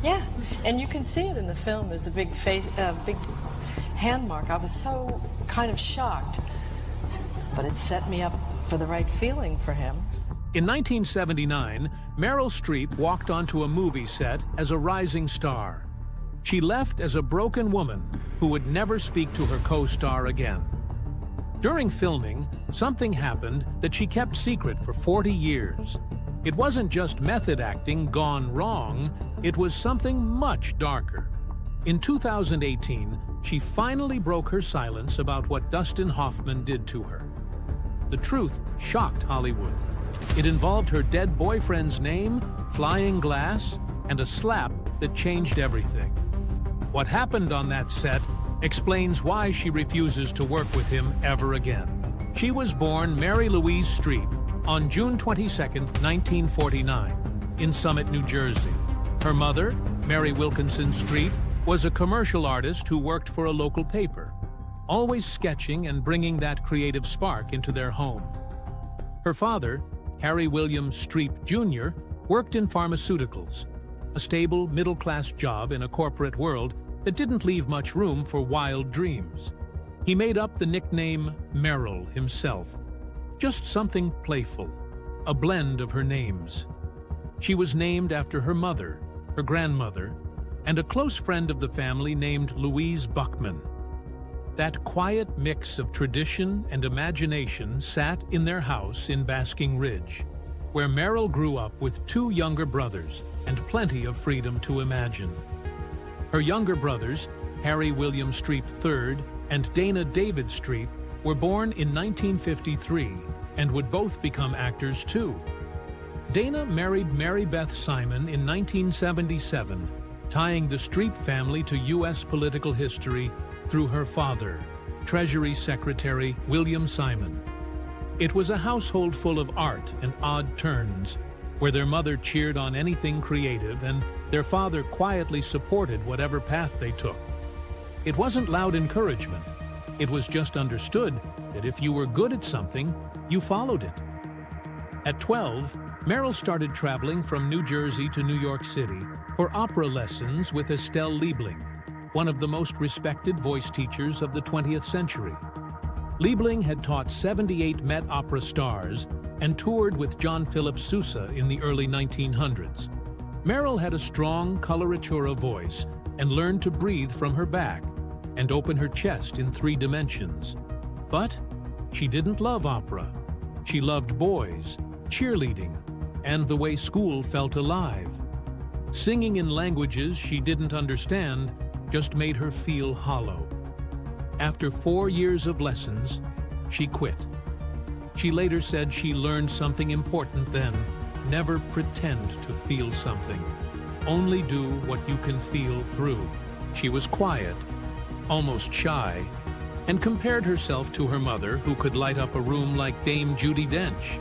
Yeah, and you can see it in the film. There's a big big hand mark. I was so kind of shocked, but it set me up for the right feeling for him. In 1979, Meryl Streep walked onto a movie set as a rising star. She left as a broken woman who would never speak to her co-star again. During filming, something happened that she kept secret for 40 years. It wasn't just method acting gone wrong, it was something much darker. In 2018, she finally broke her silence about what Dustin Hoffman did to her. The truth shocked Hollywood. It involved her dead boyfriend's name, flying glass, and a slap that changed everything. What happened on that set explains why she refuses to work with him ever again. She was born Mary Louise Streep on June 22, 1949, in Summit, New Jersey. Her mother, Mary Wilkinson Streep, was a commercial artist who worked for a local paper, always sketching and bringing that creative spark into their home. Her father, Harry William Streep Jr., worked in pharmaceuticals, a stable, middle-class job in a corporate world that didn't leave much room for wild dreams. He made up the nickname Meryl himself, just something playful, a blend of her names. She was named after her mother, her grandmother, and a close friend of the family named Louise Buckman. That quiet mix of tradition and imagination sat in their house in Basking Ridge, where Meryl grew up with 2 younger brothers and plenty of freedom to imagine. Her younger brothers, Harry William Streep III and Dana David Streep, were born in 1953 and would both become actors too. Dana married Mary Beth Simon in 1977, tying the Streep family to U.S. political history through her father, Treasury Secretary William Simon. It was a household full of art and odd turns, where their mother cheered on anything creative and their father quietly supported whatever path they took. It wasn't loud encouragement. It was just understood that if you were good at something, you followed it. At 12, Meryl started traveling from New Jersey to New York City for opera lessons with Estelle Liebling, one of the most respected voice teachers of the 20th century. Liebling had taught 78 Met Opera stars and toured with John Philip Sousa in the early 1900s. Meryl had a strong coloratura voice and learned to breathe from her back and open her chest in 3 dimensions. But she didn't love opera. She loved boys, cheerleading, and the way school felt alive. Singing in languages she didn't understand just made her feel hollow. After 4 years of lessons, she quit. She later said she learned something important then: never pretend to feel something. Only do what you can feel through. She was quiet, almost shy, and compared herself to her mother, who could light up a room like Dame Judi Dench.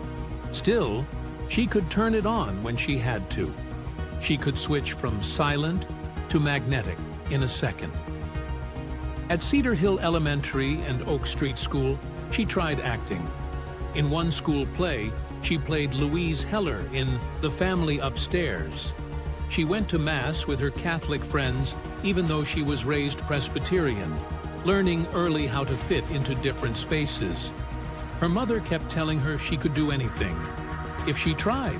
Still, she could turn it on when she had to. She could switch from silent to magnetic in a second. At Cedar Hill Elementary and Oak Street School, she tried acting. In one school play, she played Louise Heller in The Family Upstairs. She went to Mass with her Catholic friends, even though she was raised Presbyterian, learning early how to fit into different spaces. Her mother kept telling her she could do anything. If she tried,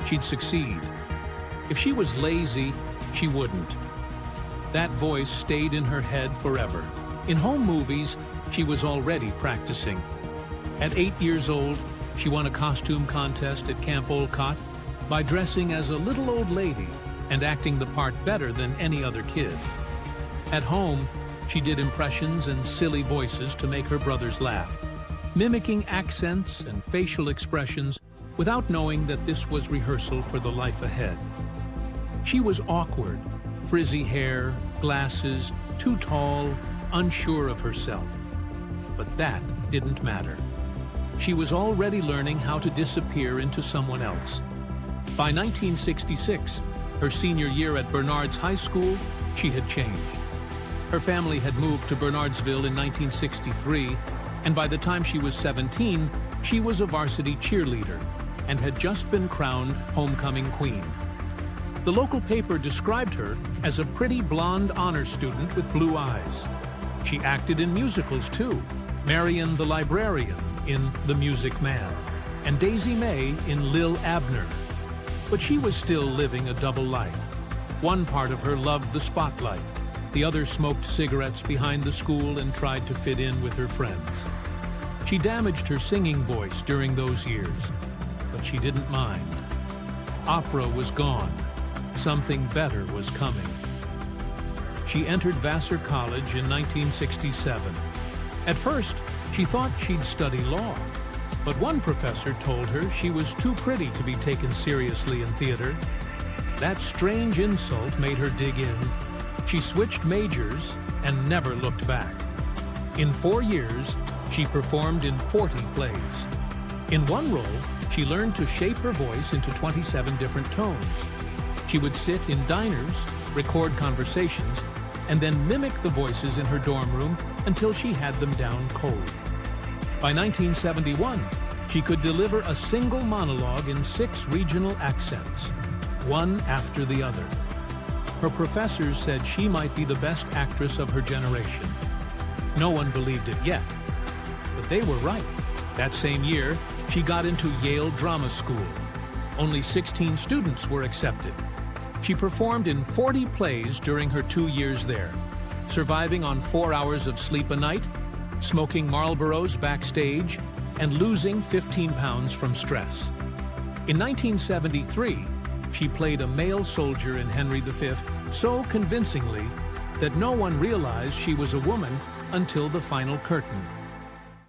she'd succeed. If she was lazy, she wouldn't. That voice stayed in her head forever. In home movies, she was already practicing. At 8 years old, she won a costume contest at Camp Olcott by dressing as a little old lady and acting the part better than any other kid. At home, she did impressions and silly voices to make her brothers laugh, mimicking accents and facial expressions without knowing that this was rehearsal for the life ahead. She was awkward, frizzy hair, glasses, too tall, unsure of herself. But that didn't matter. She was already learning how to disappear into someone else. By 1966, her senior year at Bernards High School, she had changed. Her family had moved to Bernardsville in 1963, and by the time she was 17, she was a varsity cheerleader and had just been crowned homecoming queen. The local paper described her as a pretty blonde honor student with blue eyes. She acted in musicals too, Marion the Librarian in The Music Man, and Daisy May in Lil Abner. But she was still living a double life. One part of her loved the spotlight. The other smoked cigarettes behind the school and tried to fit in with her friends. She damaged her singing voice during those years, but she didn't mind. Opera was gone. Something better was coming. She entered Vassar College in 1967. At first, she thought she'd study law, but one professor told her she was too pretty to be taken seriously in theater. That strange insult made her dig in. She switched majors and never looked back. In 4 years, she performed in 40 plays. In one role, she learned to shape her voice into 27 different tones. She would sit in diners, record conversations, and then mimic the voices in her dorm room until she had them down cold. By 1971, she could deliver a single monologue in 6 regional accents, one after the other. Her professors said she might be the best actress of her generation. No one believed it yet, but they were right. That same year, she got into Yale Drama School. Only 16 students were accepted. She performed in 40 plays during her 2 years there, surviving on 4 hours of sleep a night, smoking Marlboros backstage, and losing 15 pounds from stress. In 1973, she played a male soldier in Henry V so convincingly that no one realized she was a woman until the final curtain.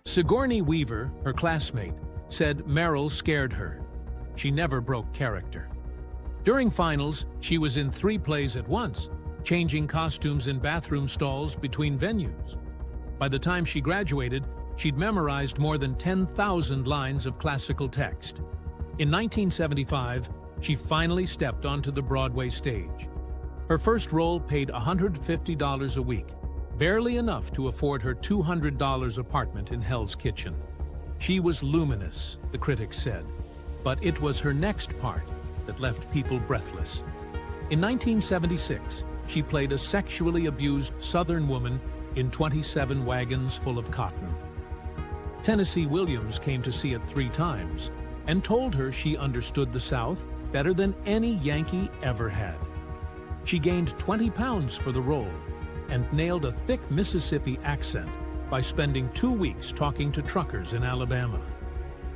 Sigourney Weaver, her classmate, said Meryl scared her. She never broke character. During finals, she was in 3 plays at once, changing costumes in bathroom stalls between venues. By the time she graduated, she'd memorized more than 10,000 lines of classical text. In 1975, she finally stepped onto the Broadway stage. Her first role paid $150 a week, barely enough to afford her $200 apartment in Hell's Kitchen. She was luminous, the critics said, but it was her next part that left people breathless. In 1976, she played a sexually abused Southern woman in 27 Wagons Full of Cotton. Tennessee Williams came to see it 3 times and told her she understood the South better than any Yankee ever had. She gained 20 pounds for the role and nailed a thick Mississippi accent by spending 2 weeks talking to truckers in Alabama.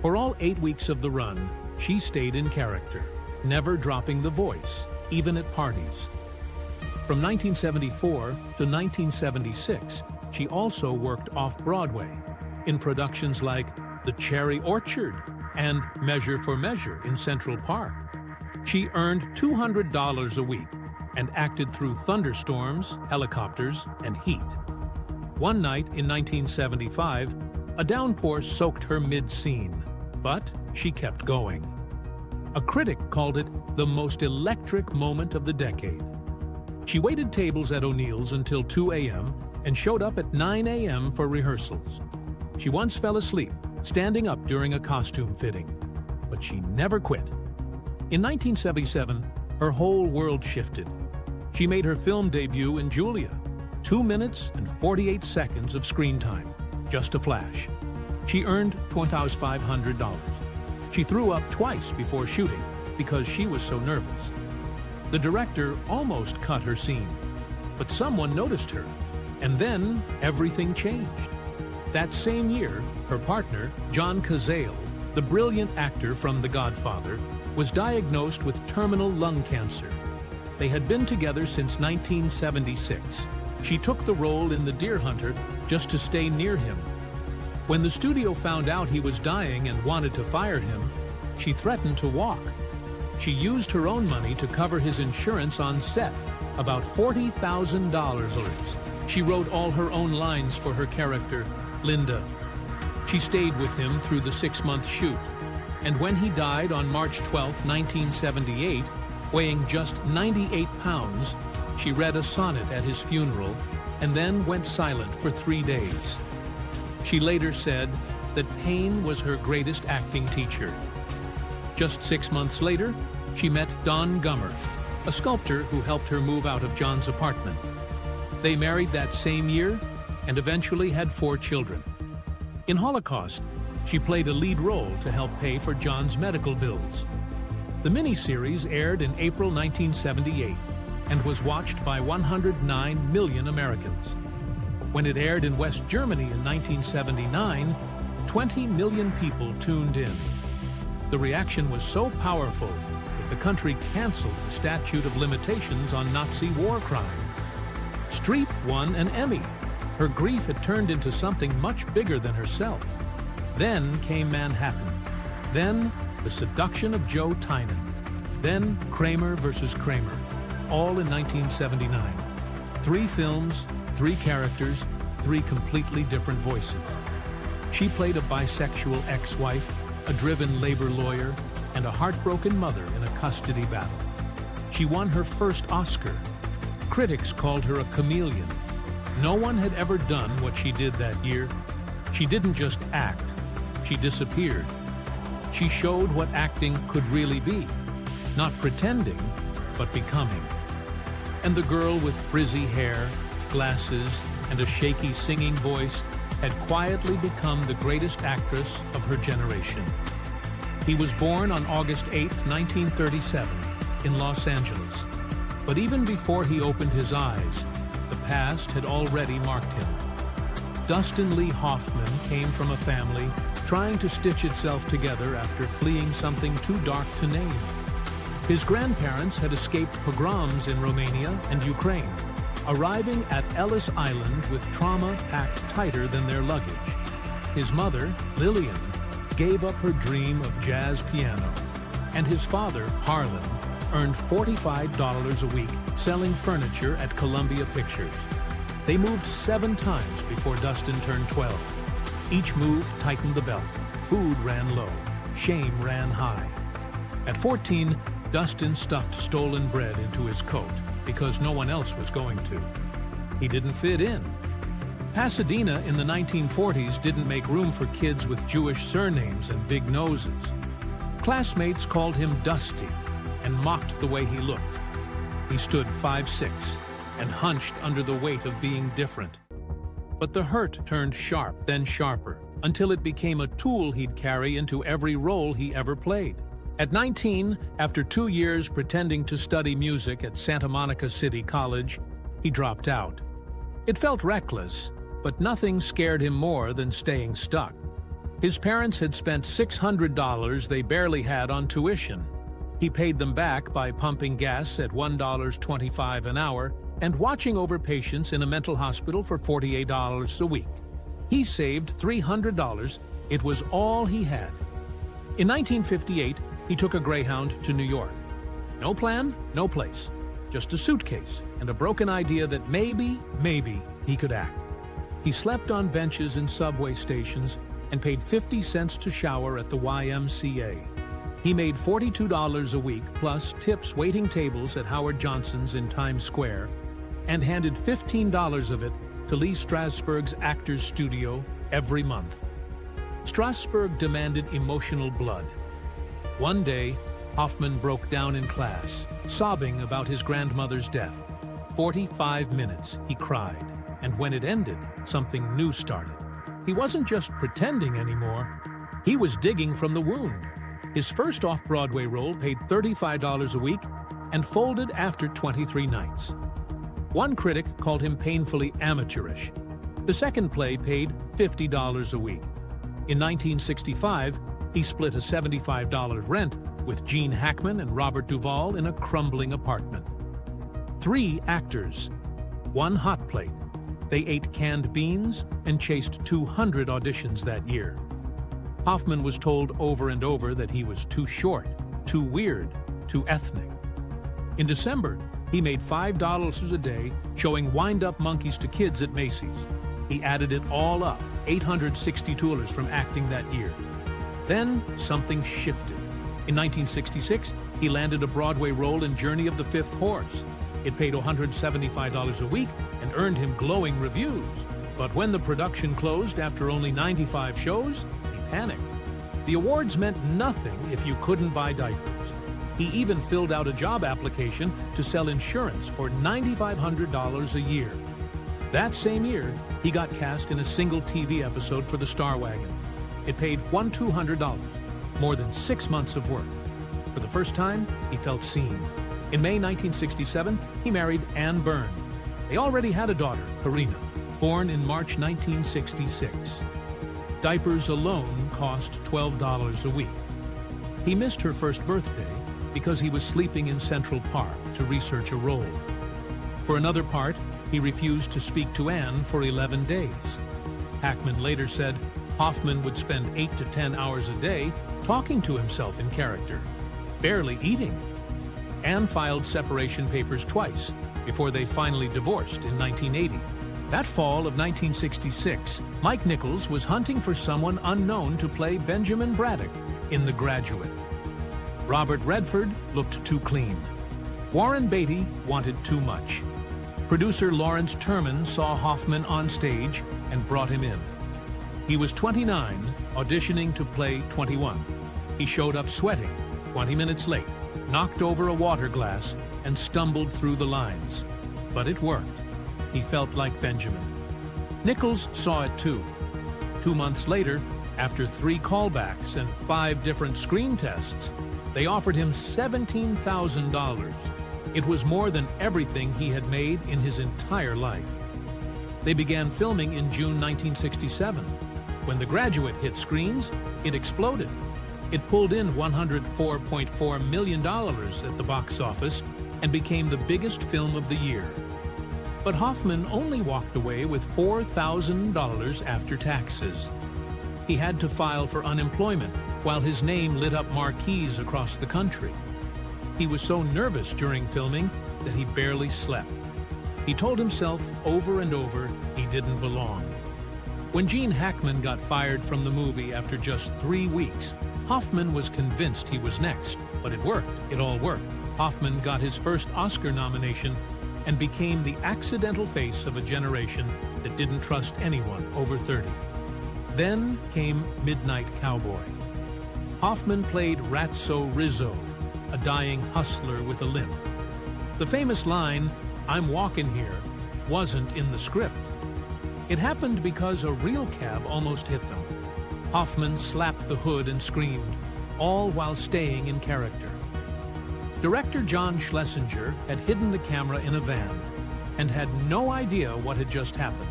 For all 8 weeks of the run, she stayed in character, never dropping the voice, even at parties. From 1974 to 1976, she also worked off-Broadway in productions like The Cherry Orchard and Measure for Measure in Central Park. She earned $200 a week and acted through thunderstorms, helicopters, and heat. One night in 1975, a downpour soaked her mid-scene, but she kept going. A critic called it the most electric moment of the decade. She waited tables at O'Neill's until 2 a.m. and showed up at 9 a.m. for rehearsals. She once fell asleep, standing up during a costume fitting, but she never quit. In 1977, her whole world shifted. She made her film debut in Julia, 2 minutes and 48 seconds of screen time, just a flash. She earned $2,500. She threw up twice before shooting because she was so nervous. The director almost cut her scene, but someone noticed her, and then everything changed. That same year, her partner, John Cazale, the brilliant actor from The Godfather, was diagnosed with terminal lung cancer. They had been together since 1976. She took the role in The Deer Hunter just to stay near him. When the studio found out he was dying and wanted to fire him, she threatened to walk. She used her own money to cover his insurance on set, about $40,000. She wrote all her own lines for her character, Linda. She stayed with him through the 6-month shoot, and when he died on March 12, 1978, weighing just 98 pounds, she read a sonnet at his funeral and then went silent for 3 days. She later said that pain was her greatest acting teacher. Just 6 months later, she met Don Gummer. a sculptor who helped her move out of John's apartment. They married that same year and eventually had 4 children. In Holocaust, she played a lead role to help pay for John's medical bills. The miniseries aired in April 1978 and was watched by 109 million Americans. When it aired in West Germany in 1979, 20 million people tuned in. The reaction was so powerful that the country canceled the statute of limitations on Nazi war crime. Streep won an Emmy. Her grief had turned into something much bigger than herself. Then came Manhattan. Then The Seduction of Joe Tynan. Then Kramer versus Kramer, all in 1979. 3 films, 3 characters, 3 completely different voices. She played a bisexual ex-wife, a driven labor lawyer, and a heartbroken mother in a custody battle. She won her first Oscar. Critics called her a chameleon. No one had ever done what she did that year. She didn't just act, she disappeared. She showed what acting could really be, not pretending, but becoming. And the girl with frizzy hair, glasses, and a shaky singing voice had quietly become the greatest actress of her generation. He was born on August 8, 1937, in Los Angeles. But even before he opened his eyes, the past had already marked him. Dustin Hoffman came from a family trying to stitch itself together after fleeing something too dark to name. His grandparents had escaped pogroms in Romania and Ukraine, arriving at Ellis Island with trauma packed tighter than their luggage. His mother, Lillian, gave up her dream of jazz piano, and his father, Harlan, earned $45 a week selling furniture at Columbia Pictures. They moved 7 times before Dustin turned 12. Each move tightened the belt. Food ran low. Shame ran high. At 14, Dustin stuffed stolen bread into his coat because no one else was going to. He didn't fit in. Pasadena in the 1940s didn't make room for kids with Jewish surnames and big noses. Classmates called him Dusty and mocked the way he looked. He stood 5'6" and hunched under the weight of being different. But the hurt turned sharp, then sharper, until it became a tool he'd carry into every role he ever played. At 19, after 2 years pretending to study music at Santa Monica City College, he dropped out. It felt reckless, but nothing scared him more than staying stuck. His parents had spent $600 they barely had on tuition. He paid them back by pumping gas at $1.25 an hour and watching over patients in a mental hospital for $48 a week. He saved $300. It was all he had. In 1958, he took a Greyhound to New York. No plan, no place. Just a suitcase and a broken idea that maybe he could act. He slept on benches in subway stations and paid 50 cents to shower at the YMCA. He made $42 a week plus tips waiting tables at Howard Johnson's in Times Square and handed $15 of it to Lee Strasberg's Actors Studio every month. Strasberg demanded emotional blood. One day, Hoffman broke down in class, sobbing about his grandmother's death. 45 minutes, he cried, and when it ended, something new started. He wasn't just pretending anymore. He was digging from the wound. His first off-Broadway role paid $35 a week and folded after 23 nights. One critic called him painfully amateurish. The second play paid $50 a week. In 1965, he split a $75 rent with Gene Hackman and Robert Duvall in a crumbling apartment. 3 actors, 1 hot plate. They ate canned beans and chased 200 auditions that year. Hoffman was told over and over that he was too short, too weird, too ethnic. In December, he made $5 a day showing wind-up monkeys to kids at Macy's. He added it all up, $860 from acting that year. Then something shifted. In 1966, he landed a Broadway role in Journey of the Fifth Horse. It paid $175 a week and earned him glowing reviews. But when the production closed after only 95 shows, he panicked. The awards meant nothing if you couldn't buy diapers. He even filled out a job application to sell insurance for $9,500 a year. That same year, he got cast in a single TV episode for the Star Wagon. It paid $200, more than 6 months of work. For the first time, he felt seen. In May 1967, he married Ann Byrne. They already had a daughter, Karina, born in March 1966. Diapers alone cost $12 a week. He missed her first birthday because he was sleeping in Central Park to research a role. For another part, he refused to speak to Ann for 11 days. Hackman later said Hoffman would spend 8 to 10 hours a day talking to himself in character, barely eating. Ann filed separation papers twice before they finally divorced in 1980. That fall of 1966, Mike Nichols was hunting for someone unknown to play Benjamin Braddock in The Graduate. Robert Redford looked too clean. Warren Beatty wanted too much. Producer Lawrence Terman saw Hoffman on stage and brought him in. He was 29, auditioning to play 21. He showed up sweating, 20 minutes late, knocked over a water glass, and stumbled through the lines. But it worked. He felt like Benjamin. Nichols saw it too. 2 months later, after 3 callbacks and 5 different screen tests, they offered him $17,000. It was more than everything he had made in his entire life. They began filming in June 1967. When The Graduate hit screens, it exploded. It pulled in $104.4 million at the box office and became the biggest film of the year. But Hoffman only walked away with $4,000 after taxes. He had to file for unemployment while his name lit up marquees across the country. He was so nervous during filming that he barely slept. He told himself over and over he didn't belong. When Gene Hackman got fired from the movie after just 3 weeks, Hoffman was convinced he was next, but it worked. It all worked. Hoffman got his first Oscar nomination and became the accidental face of a generation that didn't trust anyone over 30. Then came Midnight Cowboy. Hoffman played Ratso Rizzo, a dying hustler with a limp. The famous line, "I'm walking here," wasn't in the script. It happened because a real cab almost hit them. Hoffman slapped the hood and screamed, all while staying in character. Director John Schlesinger had hidden the camera in a van and had no idea what had just happened.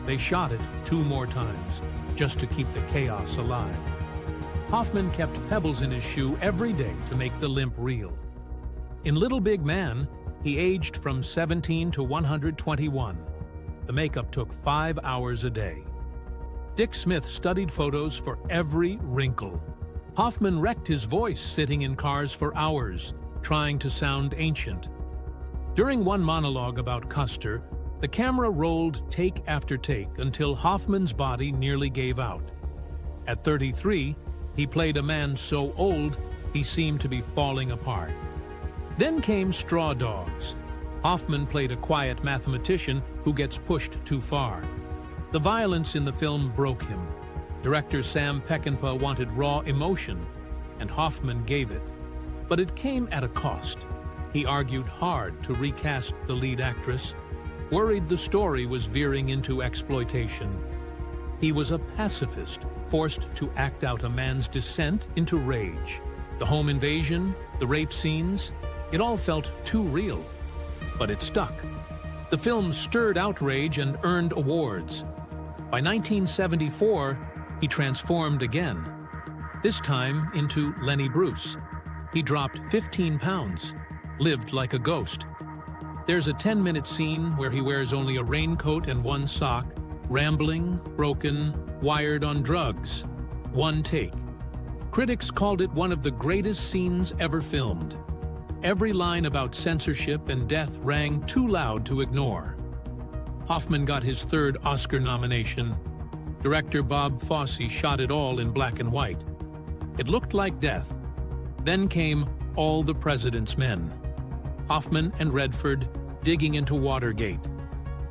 They shot it 2 more times, just to keep the chaos alive. Hoffman kept pebbles in his shoe every day to make the limp real. In Little Big Man, he aged from 17 to 121. The makeup took 5 hours a day. Dick Smith studied photos for every wrinkle. Hoffman wrecked his voice sitting in cars for hours, trying to sound ancient. During one monologue about Custer, the camera rolled take after take until Hoffman's body nearly gave out. At 33, he played a man so old he seemed to be falling apart. Then came Straw Dogs. Hoffman played a quiet mathematician who gets pushed too far. The violence in the film broke him. Director Sam Peckinpah wanted raw emotion, and Hoffman gave it. But it came at a cost. He argued hard to recast the lead actress, worried the story was veering into exploitation. He was a pacifist, forced to act out a man's descent into rage. The home invasion, the rape scenes, it all felt too real. But it stuck. The film stirred outrage and earned awards. By 1974, he transformed again, this time into Lenny Bruce. He dropped 15 pounds, lived like a ghost. There's a 10-minute scene where he wears only a raincoat and 1 sock, rambling, broken, wired on drugs. 1 take. Critics called it one of the greatest scenes ever filmed. Every line about censorship and death rang too loud to ignore. Hoffman got his 3rd Oscar nomination. Director Bob Fosse shot it all in black and white. It looked like death. Then came All the President's Men. Hoffman and Redford digging into Watergate.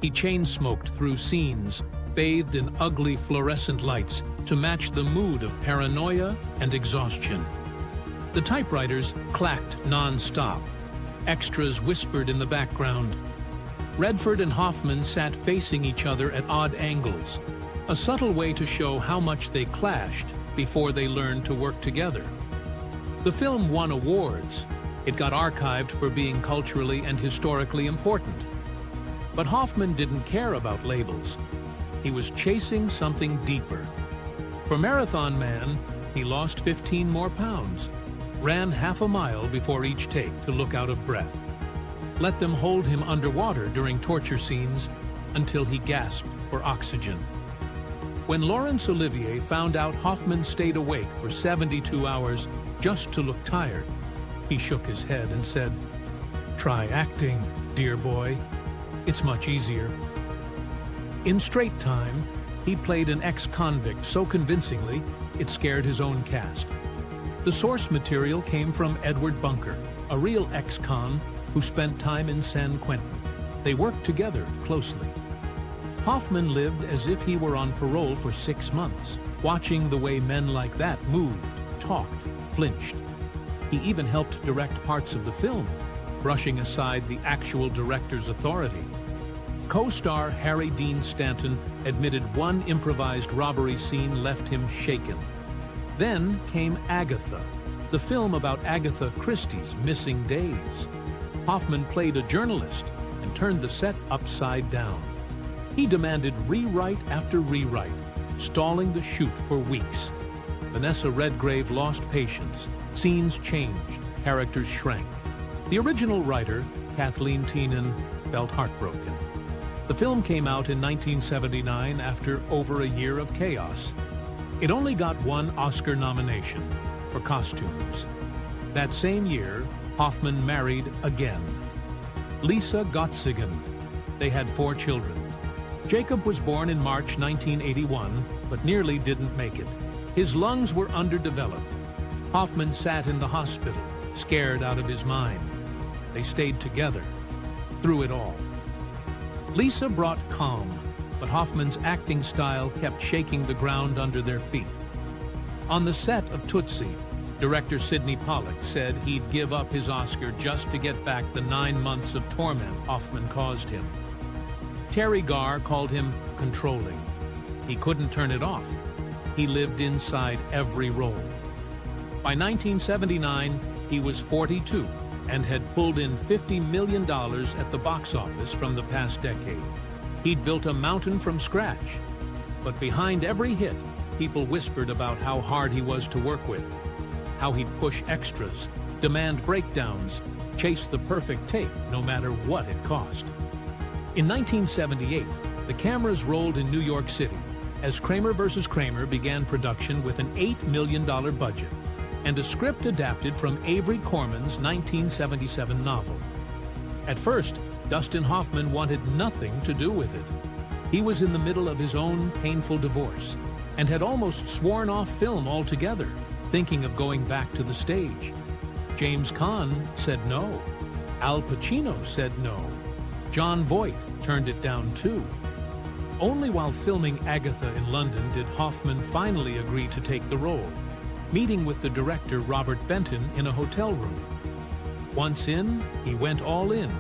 He chain-smoked through scenes, bathed in ugly fluorescent lights to match the mood of paranoia and exhaustion. The typewriters clacked non-stop. Extras whispered in the background. Redford and Hoffman sat facing each other at odd angles, a subtle way to show how much they clashed before they learned to work together. The film won awards. It got archived for being culturally and historically important. But Hoffman didn't care about labels. He was chasing something deeper. For Marathon Man, he lost 15 more pounds, ran half a mile before each take to look out of breath. Let them hold him underwater during torture scenes until he gasped for oxygen. When Laurence Olivier found out Hoffman stayed awake for 72 hours just to look tired, he shook his head and said, "Try acting, dear boy. It's much easier." In Straight Time, he played an ex-convict so convincingly it scared his own cast. The source material came from Edward Bunker, a real ex-con who spent time in San Quentin. They worked together closely. Hoffman lived as if he were on parole for 6 months, watching the way men like that moved, talked, flinched. He even helped direct parts of the film, brushing aside the actual director's authority. Co-star Harry Dean Stanton admitted one improvised robbery scene left him shaken. Then came Agatha, the film about Agatha Christie's missing days. Hoffman played a journalist and turned the set upside down. He demanded rewrite after rewrite, stalling the shoot for weeks. Vanessa Redgrave lost patience. Scenes changed, characters shrank. The original writer, Kathleen Teenan, felt heartbroken. The film came out in 1979 after over a year of chaos. It only got one Oscar nomination for costumes. That same year, Hoffman married again. Lisa Gottzigen. They had 4 children. Jacob was born in March 1981, but nearly didn't make it. His lungs were underdeveloped. Hoffman sat in the hospital, scared out of his mind. They stayed together through it all. Lisa brought calm, but Hoffman's acting style kept shaking the ground under their feet. On the set of Tootsie, director Sidney Pollack said he'd give up his Oscar just to get back the 9 months of torment Hoffman caused him. Terry Garr called him controlling. He couldn't turn it off. He lived inside every role. By 1979, he was 42 and had pulled in $50 million at the box office from the past decade. He'd built a mountain from scratch. But behind every hit, people whispered about how hard he was to work with, how he'd push extras, demand breakdowns, chase the perfect take no matter what it cost. In 1978, the cameras rolled in New York City as Kramer vs. Kramer began production with an $8 million budget and a script adapted from Avery Corman's 1977 novel. At first, Dustin Hoffman wanted nothing to do with it. He was in the middle of his own painful divorce and had almost sworn off film altogether, thinking of going back to the stage. James Caan said no. Al Pacino said no. Jon Voight turned it down too. Only while filming Agatha in London did Hoffman finally agree to take the role, meeting with the director Robert Benton in a hotel room. Once in, he went all in.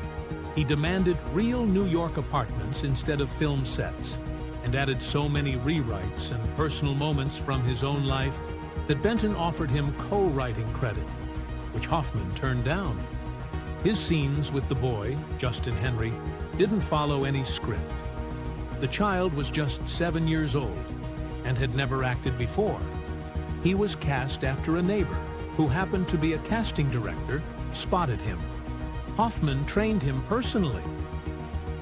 He demanded real New York apartments instead of film sets, and added so many rewrites and personal moments from his own life that Benton offered him co-writing credit, which Hoffman turned down. His scenes with the boy, Justin Henry, didn't follow any script. The child was just 7 years old and had never acted before. He was cast after a neighbor who happened to be a casting director spotted him. Hoffman trained him personally.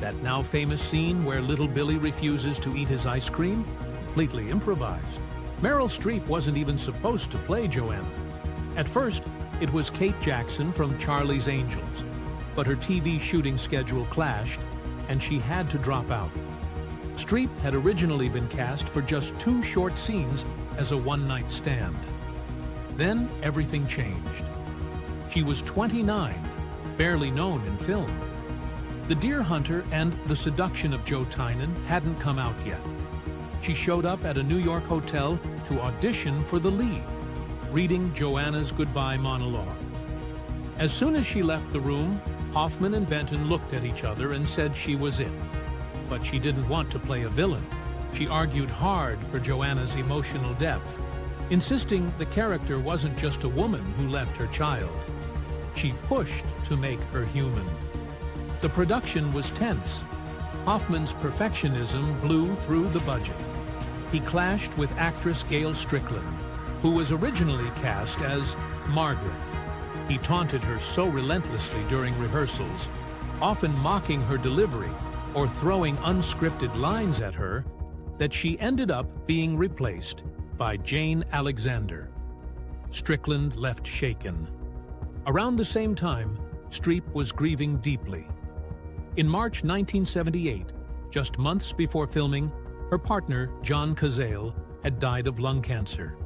That now famous scene where little Billy refuses to eat his ice cream? Completely improvised. Meryl Streep wasn't even supposed to play Joanna. At first, it was Kate Jackson from Charlie's Angels, but her TV shooting schedule clashed, and she had to drop out. Streep had originally been cast for just 2 short scenes as a one-night stand. Then everything changed. She was 29, barely known in film. The Deer Hunter and The Seduction of Joe Tynan hadn't come out yet. She showed up at a New York hotel to audition for the lead. reading Joanna's goodbye monologue. As soon as she left the room, Hoffman and Benton looked at each other and said she was it. But she didn't want to play a villain. She argued hard for Joanna's emotional depth, insisting the character wasn't just a woman who left her child. She pushed to make her human. The production was tense. Hoffman's perfectionism blew through the budget. He clashed with actress Gail Strickland, who was originally cast as Margaret. He taunted her so relentlessly during rehearsals, often mocking her delivery or throwing unscripted lines at her, that she ended up being replaced by Jane Alexander. Strickland left shaken. Around the same time, Streep was grieving deeply. In March 1978, just months before filming, her partner, John Cazale, had died of lung cancer.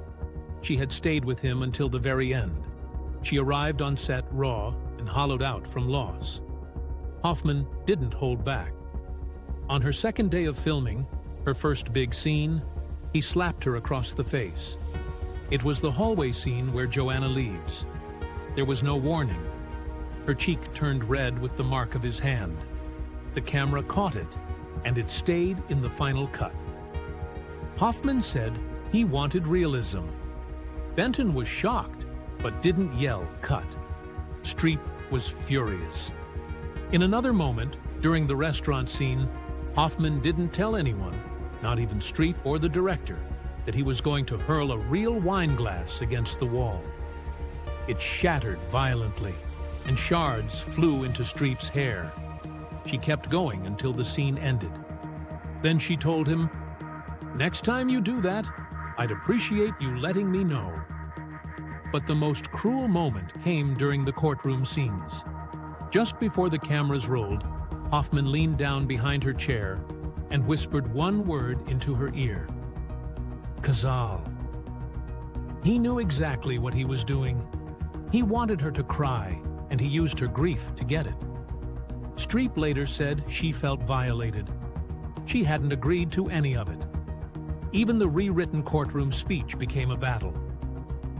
She had stayed with him until the very end. She arrived on set raw and hollowed out from loss. Hoffman didn't hold back. On her second day of filming, her first big scene, he slapped her across the face. It was the hallway scene where Joanna leaves. There was no warning. Her cheek turned red with the mark of his hand. The camera caught it, and it stayed in the final cut. Hoffman said he wanted realism. Benton was shocked, but didn't yell cut. Streep was furious. In another moment, during the restaurant scene, Hoffman didn't tell anyone, not even Streep or the director, that he was going to hurl a real wine glass against the wall. It shattered violently, and shards flew into Streep's hair. She kept going until the scene ended. Then she told him, "Next time you do that, I'd appreciate you letting me know." But the most cruel moment came during the courtroom scenes. Just before the cameras rolled, Hoffman leaned down behind her chair and whispered one word into her ear: Cazale. He knew exactly what he was doing. He wanted her to cry, and he used her grief to get it. Streep later said she felt violated. She hadn't agreed to any of it. Even the rewritten courtroom speech became a battle.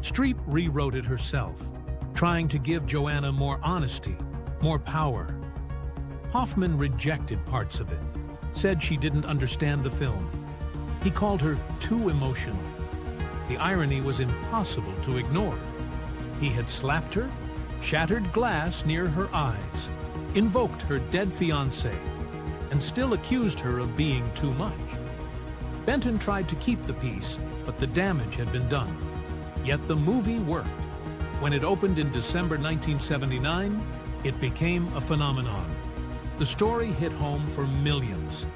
Streep rewrote it herself, trying to give Joanna more honesty, more power. Hoffman rejected parts of it, said she didn't understand the film. He called her too emotional. The irony was impossible to ignore. He had slapped her, shattered glass near her eyes, invoked her dead fiancé, and still accused her of being too much. Benton tried to keep the peace, but the damage had been done. Yet the movie worked. When it opened in December 1979, it became a phenomenon. The story hit home for millions.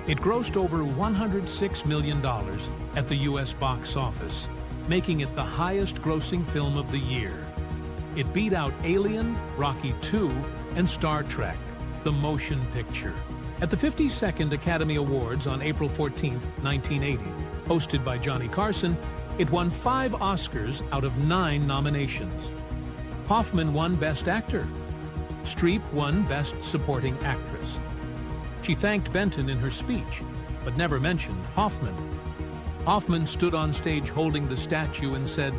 It grossed over $106 million at the U.S. box office, making it the highest-grossing film of the year. It beat out Alien, Rocky II, and Star Trek, the motion picture. At the 52nd Academy Awards on April 14, 1980, hosted by Johnny Carson, it won 5 Oscars out of 9 nominations. Hoffman won Best Actor. Streep won Best Supporting Actress. She thanked Benton in her speech, but never mentioned Hoffman. Hoffman stood on stage holding the statue and said,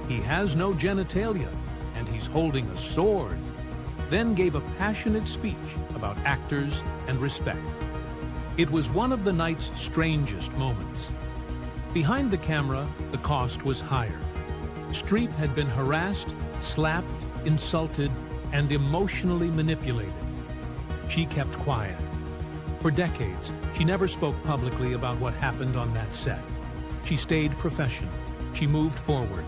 "He has no genitalia, and he's holding a sword," then gave a passionate speech about actors and respect. It was one of the night's strangest moments. Behind the camera, the cost was higher. Streep had been harassed, slapped, insulted, and emotionally manipulated. She kept quiet. For decades, she never spoke publicly about what happened on that set. She stayed professional. She moved forward.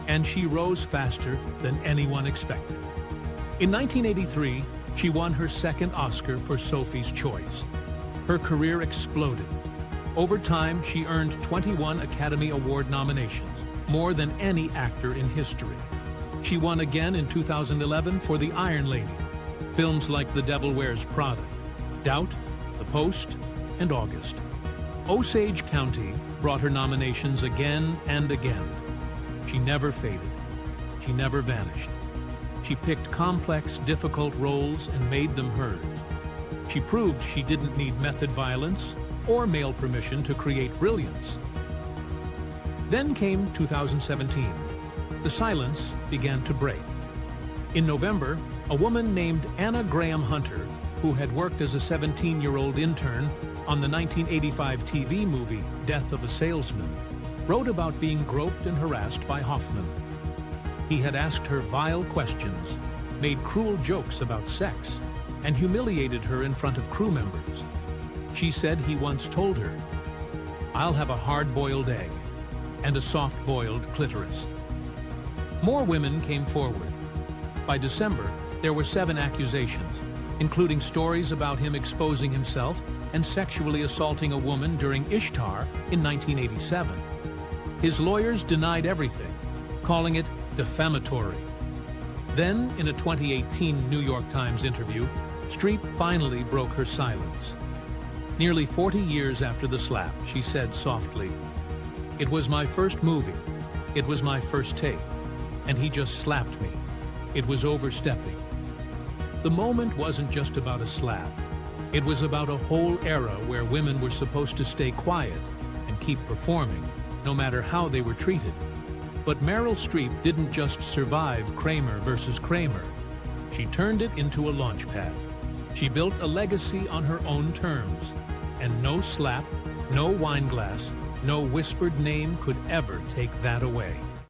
And she rose faster than anyone expected. In 1983, she won her second Oscar for Sophie's Choice. Her career exploded. Over time, she earned 21 Academy Award nominations, more than any actor in history. She won again in 2011 for The Iron Lady, films like The Devil Wears Prada, Doubt, The Post, and August. Osage County brought her nominations again and again. She never faded. She never vanished. She picked complex, difficult roles and made them hers. She proved she didn't need method violence or male permission to create brilliance. Then came 2017, The silence began to break. In November, a woman named Anna Graham Hunter, who had worked as a 17-year-old intern on the 1985 TV movie Death of a Salesman, wrote about being groped and harassed by Hoffman. He had asked her vile questions, made cruel jokes about sex, and humiliated her in front of crew members. She said he once told her, "I'll have a hard-boiled egg and a soft-boiled clitoris." More women came forward. By December, there were 7 accusations, including stories about him exposing himself and sexually assaulting a woman during Ishtar in 1987. His lawyers denied everything, calling it defamatory. Then, in a 2018 New York Times interview, Streep finally broke her silence. Nearly 40 years after the slap, she said softly, "It was my first movie. It was my first take. And he just slapped me. It was overstepping." The moment wasn't just about a slap. It was about a whole era where women were supposed to stay quiet and keep performing, no matter how they were treated. But Meryl Streep didn't just survive Kramer versus Kramer. She turned it into a launchpad. She built a legacy on her own terms, and no slap, no wine glass, no whispered name could ever take that away.